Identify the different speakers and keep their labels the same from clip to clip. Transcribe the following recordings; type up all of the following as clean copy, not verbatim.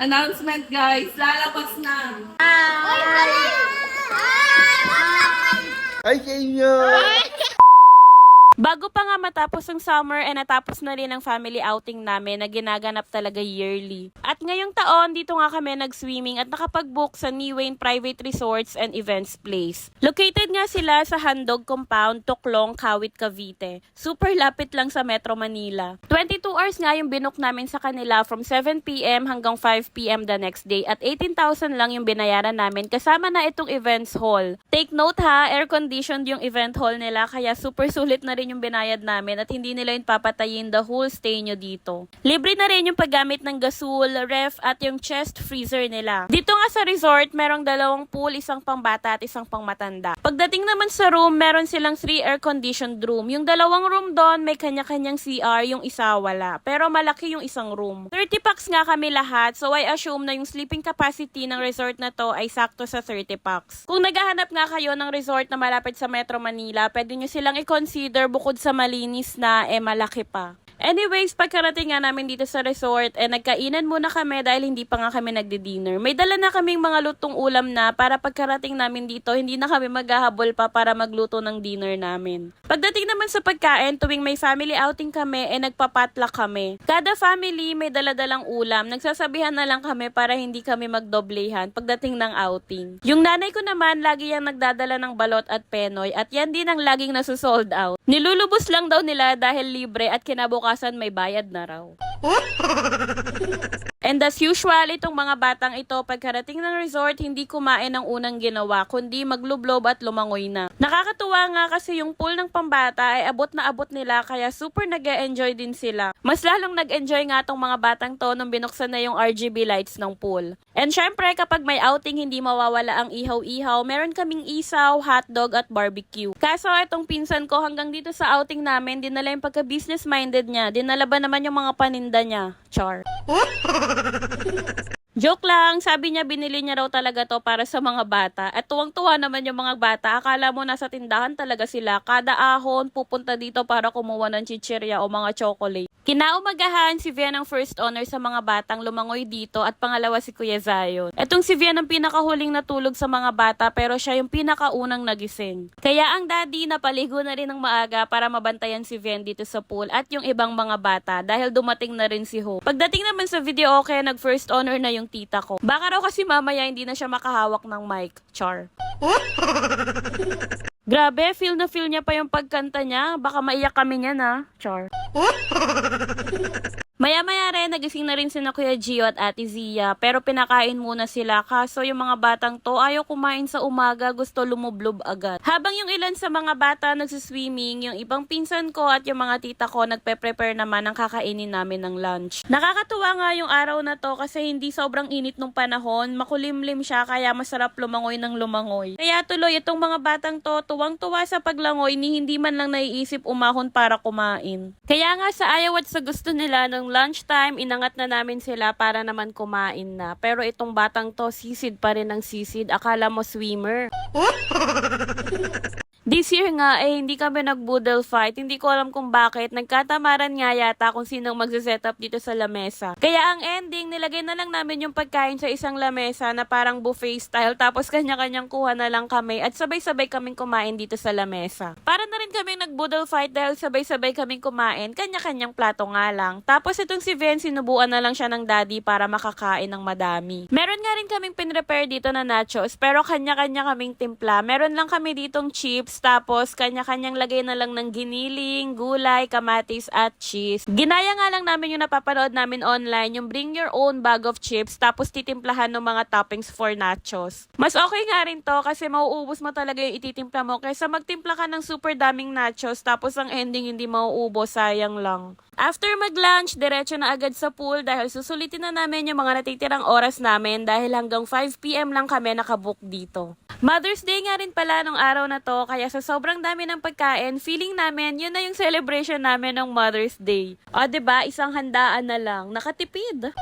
Speaker 1: Announcement guys, lalabas na.
Speaker 2: Ay, sa inyo!
Speaker 3: Bago pa nga matapos ang summer natapos na rin ang family outing namin na ginaganap talaga yearly. At ngayong taon, dito nga kami nag-swimming at nakapag-book sa Niwayne Private Resorts and Events Place. Located nga sila sa Handog Compound, Tuklong, Kawit, Cavite. Super lapit lang sa Metro Manila. 22 hours nga yung binook namin sa kanila from 7 p.m. hanggang 5 p.m. the next day at 18,000 lang yung binayaran namin kasama na itong events hall. Take note ha, air-conditioned yung event hall nila kaya super sulit na rin yung binayad namin at hindi nila yung papatayin the whole stay nyo dito. Libre na rin yung paggamit ng gasol, ref at yung chest freezer nila. Dito nga sa resort, merong dalawang pool, isang pangbata at isang pangmatanda. Pagdating naman sa room, meron silang 3 air-conditioned room. Yung dalawang room doon, may kanya-kanyang CR, yung isa wala. Pero malaki yung isang room. 30 packs nga kami lahat, so I assume na yung sleeping capacity ng resort na to ay sakto sa 30 packs. Kung naghahanap nga kayo ng resort na malapit sa Metro Manila, pwede nyo silang i-consider bukod sa malinis na, malaki pa. Anyways, pagkarating nga namin dito sa resort, nagkainan muna kami dahil hindi pa nga kami nagdi-dinner. May dala na kaming mga lutong ulam na para pagkarating namin dito, hindi na kami maghahabol pa para magluto ng dinner namin. Pagdating naman sa pagkain, tuwing may family outing kami, nagpapatla kami. Kada family may dala-dalang ulam. Nagsasabihan na lang kami para hindi kami magdoblehan pagdating ng outing. Yung nanay ko naman, lagi yang nagdadala ng balot at penoy at yan din ang laging nasusold out. Nilulubos lang daw nila dahil libre at kinabukasan may bayad na raw. And as usual, itong mga batang ito, pagkarating ng resort, hindi kumain ng unang ginawa, kundi maglublob at lumangoy na. Nakakatuwa nga kasi yung pool ng pambata ay abot na abot nila, kaya super nag-e-enjoy din sila. Mas lalong nag-enjoy nga tong mga batang to nung binuksan na yung RGB lights ng pool. And syempre, kapag may outing, hindi mawawala ang ihaw-ihaw. Meron kaming isaw, hotdog at barbecue. Kaso itong pinsan ko hanggang dito sa outing namin, dinala yung pagka-business minded niya. Dinala ba naman yung mga paninda niya? Char. Joke lang, sabi niya binili niya raw talaga to para sa mga bata. At tuwang-tuwa naman yung mga bata. Akala mo nasa tindahan talaga sila. Kada ahon pupunta dito para kumuha ng chichirya o mga chocolate. Kinaumagahan, si Vian ang first honor sa mga batang lumangoy dito at pangalawa si Kuya Zion. Etong si Vian ang pinakahuling natulog sa mga bata pero siya yung pinakaunang nagising. Kaya ang daddy napaligo na rin ng maaga para mabantayan si Vian dito sa pool at yung ibang mga bata dahil dumating na rin si Ho. Pagdating naman sa video okay, nag first honor na yung tita ko. Baka raw kasi mamaya hindi na siya makahawak ng mic. Char. Grabe, feel na feel niya pa yung pagkanta niya. Baka maiyak kami niyan ha. Char. Maya-maya rin, nagising na rin sina Kuya Gio at Ate Zia, pero pinakain muna sila kaso yung mga batang to ayaw kumain sa umaga, gusto lumublob agad. Habang yung ilan sa mga bata nagsiswimming, yung ibang pinsan ko at yung mga tita ko nagpe-prepare naman ng kakainin namin ng lunch. Nakakatuwa nga yung araw na to kasi hindi sobrang init nung panahon, makulimlim siya kaya masarap lumangoy ng lumangoy. Kaya tuloy itong mga batang to, tuwang-tuwa sa paglangoy ni hindi man lang naiisip umahon para kumain. Kaya nga sa ayaw at sa gusto nila ng lunchtime, inangat na namin sila para naman kumain na. Pero itong batang to, sisid pa rin ang sisid. Akala mo swimmer. This year nga, hindi kami nag-boodle fight. Hindi ko alam kung bakit. Nagkatamaran nga yata kung sinong magse-setup dito sa lamesa. Kaya ang ending, nilagay na lang namin yung pagkain sa isang lamesa na parang buffet style. Tapos kanya-kanyang kuha na lang kami at sabay-sabay kaming kumain dito sa lamesa. Para na rin kaming nag-boodle fight dahil sabay-sabay kaming kumain. Kanya-kanyang plato nga lang. Tapos itong si Ven, sinubuan na lang siya ng daddy para makakain ng madami. Meron nga rin kaming pinrepare dito na nachos, pero kanya-kanya kaming timpla. Meron lang kami ditong chips, tapos kanya-kanyang lagay na lang ng giniling, gulay, kamatis at cheese. Ginaya nga lang namin yung napapanood namin online, yung bring your own bag of chips, tapos titimplahan ng mga toppings for nachos. Mas okay nga rin to kasi mauubos mo talaga yung ititimpla mo kaysa magtimpla ka ng super daming nachos tapos ang ending hindi mauubos, sayang lang. After mag-lunch, diretso na agad sa pool dahil susulitin na namin yung mga natitirang oras namin dahil hanggang 5 p.m. lang kami nakabook dito. Mother's Day nga rin pala nung araw na to, kaya Kaya sa sobrang dami ng pagkain, feeling namin, yun na yung celebration namin ng Mother's Day. O, diba? Isang handaan na lang. Nakatipid.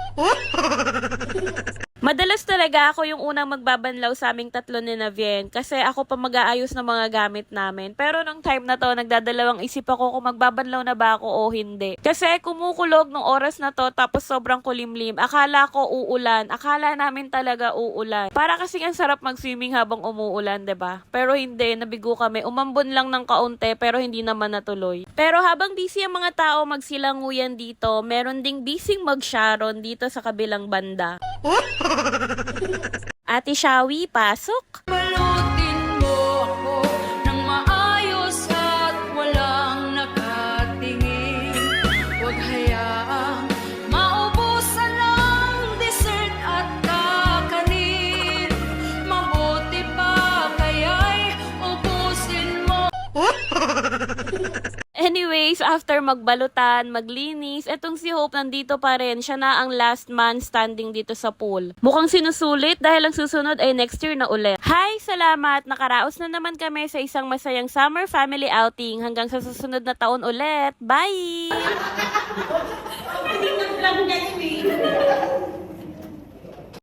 Speaker 3: Madalas talaga ako yung unang magbabanlaw sa aming tatlo ni Navien kasi ako pa mag-aayos ng mga gamit namin. Pero nung time na to, nagdadalawang isip ako kung magbabanlaw na ba ako o hindi. Kasi kumukulog nung oras na to tapos sobrang kulimlim. Akala ko uulan. Akala namin talaga uulan. Para kasi ang sarap mag-swimming habang umuulan, 'di ba? Pero hindi, nabigo kami. Umambon lang ng kaunti pero hindi naman natuloy. Pero habang busy ang mga tao magsilanguyan dito, meron ding busy mag-Sharon dito sa kabilang banda. Ate Shawi, pasok!
Speaker 1: Balutin mo ako ng maayos at walang nakatingin. Huwag hayaang maubusan ng dessert at kakanin. Mabuti pa kaya'y ubusin mo.
Speaker 3: Anyways, after magbalutan, maglinis, etong si Hope nandito pa rin. Siya na ang last man standing dito sa pool. Mukhang sinusulit dahil ang susunod ay next year na ulit. Hi! Salamat! Nakaraos na naman kami sa isang masayang summer family outing. Hanggang sa susunod na taon ulit. Bye!